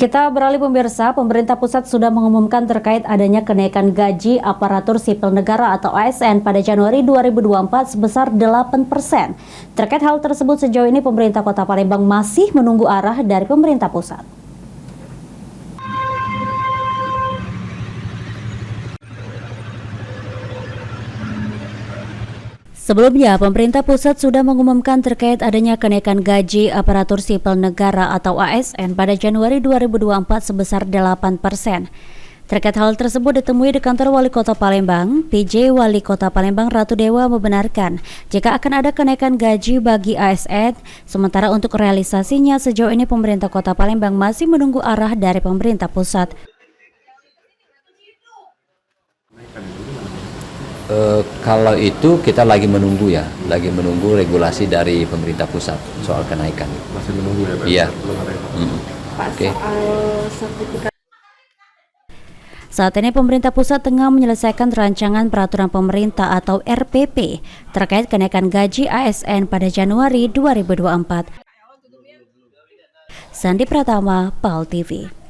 Kita beralih pemirsa, pemerintah pusat sudah mengumumkan terkait adanya kenaikan gaji aparatur sipil negara atau ASN pada Januari 2024 sebesar 8%. Terkait hal tersebut sejauh ini pemerintah Kota Palembang masih menunggu arah dari pemerintah pusat. Sebelumnya, pemerintah pusat sudah mengumumkan terkait adanya kenaikan gaji aparatur sipil negara atau ASN pada Januari 2024 sebesar 8%. Terkait hal tersebut ditemui di kantor Wali Kota Palembang, PJ Wali Kota Palembang Ratu Dewa membenarkan jika akan ada kenaikan gaji bagi ASN, sementara untuk realisasinya sejauh ini pemerintah Kota Palembang masih menunggu arah dari pemerintah pusat. Kalau itu kita lagi menunggu regulasi dari pemerintah pusat soal kenaikan. Masih menunggu ya Pak? Iya. Pak, Oke. soal sertifikat. Saat ini pemerintah pusat tengah menyelesaikan rancangan peraturan pemerintah atau RPP terkait kenaikan gaji ASN pada Januari 2024. Sandi Pratama, PAL TV.